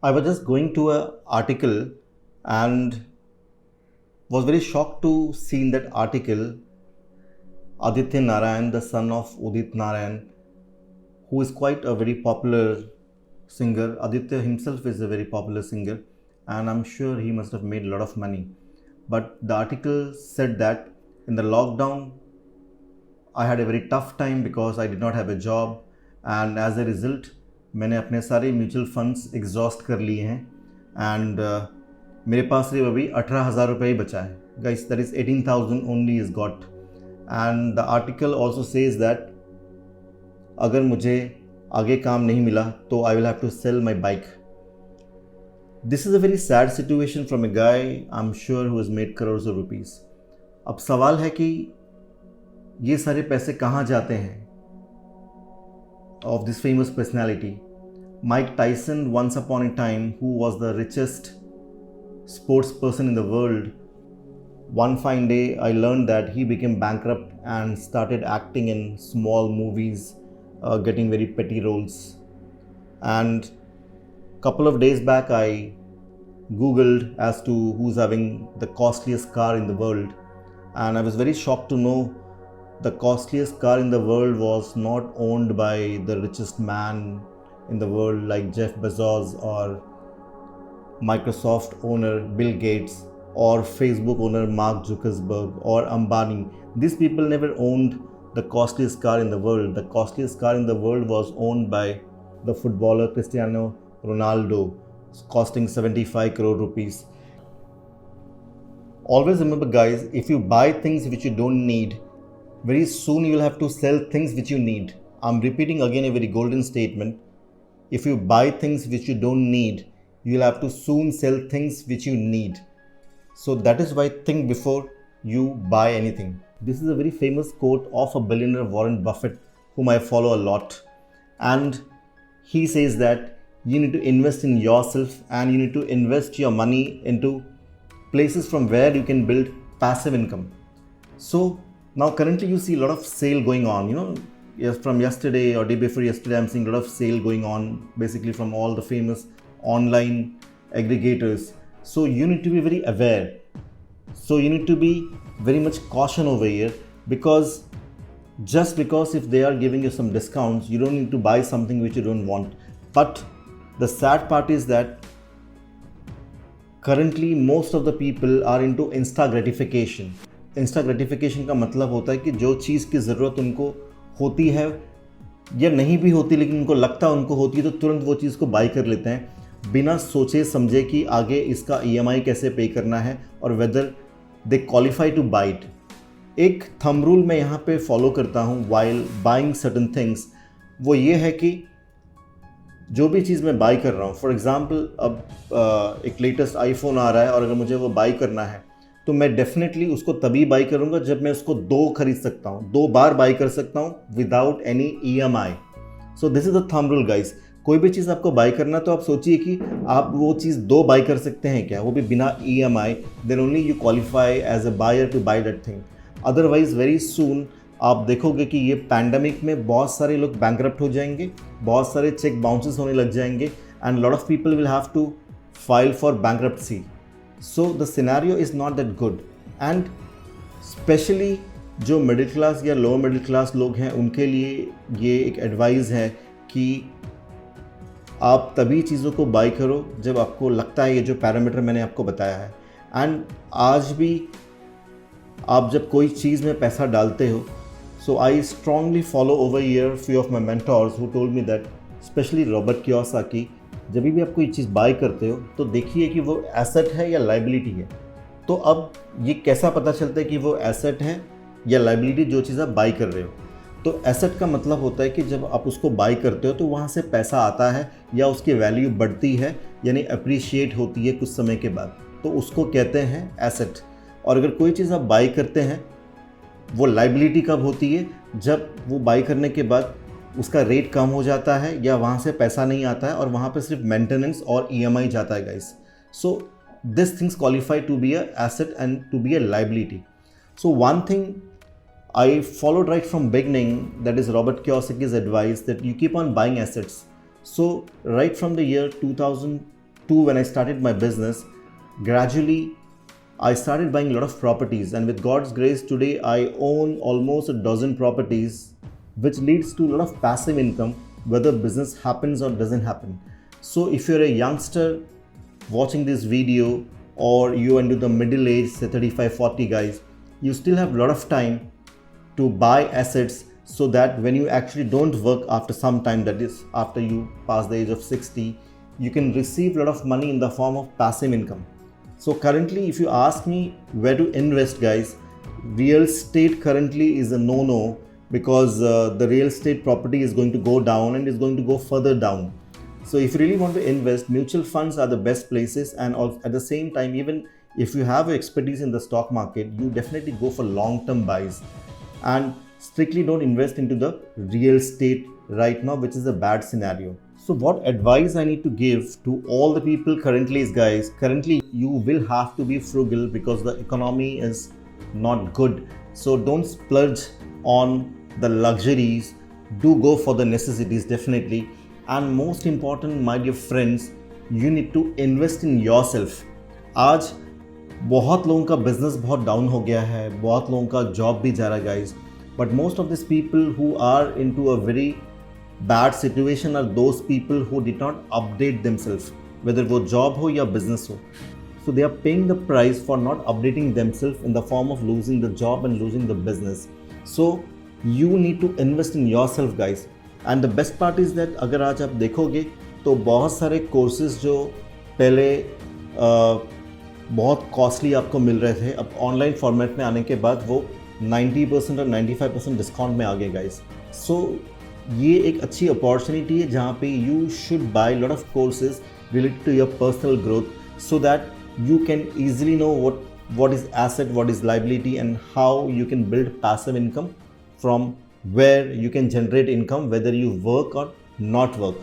I was just going to an article and was very shocked to see in that article Aditya Narayan, the son of Udit Narayan, who is quite a very popular singer. Aditya himself is a very popular singer, and I'm sure he must have made a lot of money. But the article said that in the lockdown, I had a very tough time because I did not have a job, and as a result, मैंने अपने सारे mutual funds exhaust कर लिए हैं and मेरे पास सिर्फ अभी 18,000 रुपये ही बचा है guys. That is 18,000 only is got. And the article also says that अगर मुझे आगे काम नहीं मिला तो I will have to sell my bike. This is a very sad situation from a guy I am sure who has made crores of rupees. अब सवाल है कि ये सारे पैसे कहाँ जाते हैं of this famous personality. Mike Tyson, once upon a time, who was the richest sports person in the world, one fine day I learned that he became bankrupt and started acting in small movies, getting very petty roles. And couple of days back I googled as to who's having the costliest car in the world, and I was very shocked to know the costliest car in the world was not owned by the richest man in the world like Jeff Bezos or Microsoft owner Bill Gates or Facebook owner Mark Zuckerberg or Ambani. These people never owned the costliest car in the world. The costliest car in the world was owned by the footballer Cristiano Ronaldo, costing 75 crore rupees. Always remember guys, if you buy things which you don't need, very soon you will have to sell things which you need. I'm repeating again a very golden statement. If you buy things which you don't need, you will have to soon sell things which you need. So that is why think before you buy anything. This is a very famous quote of a billionaire Warren Buffett, whom I follow a lot. And he says that you need to invest in yourself and you need to invest your money into places from where you can build passive income. So now currently you see a lot of sale going on, yes, from yesterday or day before yesterday I'm seeing a lot of sale going on basically from all the famous online aggregators. So you need to be very aware. So you need to be very much caution over here, because just because if they are giving you some discounts, you don't need to buy something which you don't want. But the sad part is that currently most of the people are into insta gratification. Insta gratification का मतलब होता है कि जो चीज़ की ज़रूरत उनको होती है या नहीं भी होती लेकिन उनको लगता है उनको होती है तो तुरंत वो चीज़ को बाई कर लेते हैं बिना सोचे समझे कि आगे इसका EMI कैसे पे करना है और whether they qualify two by it. एक थंब रूल मैं यहाँ पे फॉलो करता हूँ वाइल बाइंग सर्टन थिंग्स. वो ये है कि जो भी चीज़ मैं बाई कर रहा हूँ, फॉर एग्ज़ाम्पल अब एक लेटेस्ट आईफोन आ रहा है और अगर मुझे वो बाई करना है तो मैं डेफिनेटली उसको तभी बाई करूंगा जब मैं उसको 2 खरीद सकता हूँ, 2 बार बाई कर सकता हूँ without any EMI. So this is the thumb rule guys. कोई भी चीज़ आपको बाई करना तो आप सोचिए कि आप वो चीज़ 2 बाई कर सकते हैं क्या, वो भी बिना EMI. Then only you qualify as a buyer to buy that thing. Otherwise very soon आप देखोगे कि ये पैंडमिक में बहुत सारे लोग बैंकरप्ट हो जाएंगे, बहुत सारे चेक बाउंसेस होने लग जाएंगे and lot of people will have to file for bankruptcy. So the scenario is not that good, and especially जो मिडिल क्लास या लोअर मिडिल क्लास लोग हैं उनके लिए ये एक एडवाइस है कि आप तभी चीज़ों को बाई करो जब आपको लगता है ये जो पैरामीटर मैंने आपको बताया है. एंड आज भी आप जब कोई चीज़ में पैसा डालते हो, so I strongly follow over year few of my mentors who told me that, specially Robert Kiyosaki, जब भी आप कोई चीज़ बाय करते हो तो देखिए कि वो एसेट है या लाइबिलिटी है. तो अब ये कैसा पता चलता है कि वो एसेट है या लाइबिलिटी जो चीज़ आप बाय कर रहे हो. तो एसेट का मतलब होता है कि जब आप उसको बाय करते हो तो वहाँ से पैसा आता है या उसकी वैल्यू बढ़ती है, यानी अप्रिशिएट होती है कुछ समय के बाद, तो उसको कहते हैं एसेट. और अगर कोई चीज़ आप बाय करते हैं वो लाइबिलिटी कब होती है, जब वो बाय करने के बाद उसका रेट कम हो जाता है या वहाँ से पैसा नहीं आता है और वहाँ पे सिर्फ मेंटेनेंस और EMI जाता है guys. So this things qualify to be a asset and to be a liability. So one thing I followed right from beginning, that is Robert Kiyosaki's advice that you keep on buying assets. So right from the year 2000 2 when I started my business, gradually I started buying a lot of properties, and with God's grace today I own almost a dozen properties, which leads to a lot of passive income whether business happens or doesn't happen. So if you're a youngster watching this video, or you into the middle age, say 35-40 guys, you still have a lot of time to buy assets, so that when you actually don't work after some time, that is after you pass the age of 60, you can receive a lot of money in the form of passive income. So currently, if you ask me where to invest, guys, real estate currently is a no-no, because the real estate property is going to go down and is going to go further down. So if you really want to invest, mutual funds are the best places, and at the same time, even if you have expertise in the stock market, you definitely go for long-term buys and strictly don't invest into the real estate right now, which is a bad scenario. So what advice I need to give to all the people currently is, guys, currently you will have to be frugal because the economy is not good. So don't splurge on the luxuries, do go for the necessities definitely. And most important, my dear friends, you need to invest in yourself. आज बहुत लोगों का business बहुत down हो गया है, बहुत लोगों का जॉब भी जा रहा है guys, but most of this people who are into a very bad situation are those people who did not update themselves, whether वो जॉब हो या बिजनेस हो. So they are paying the price for not updating themselves in the form of losing the job and losing the business. So you need to invest in yourself, guys. And the best part is that अगर आज आप देखोगे तो बहुत सारे courses जो पहले बहुत कॉस्टली आपको मिल रहे थे, अब ऑनलाइन फॉर्मेट में आने के बाद वो 90% और 95% डिस्काउंट में आ गए गाइस. सो ये एक अच्छी अपॉर्चुनिटी है जहाँ पे you should buy lot of courses related to your personal growth, so that you can easily know what is asset, what is liability, and how you can build passive income from where you can generate income whether you work or not work.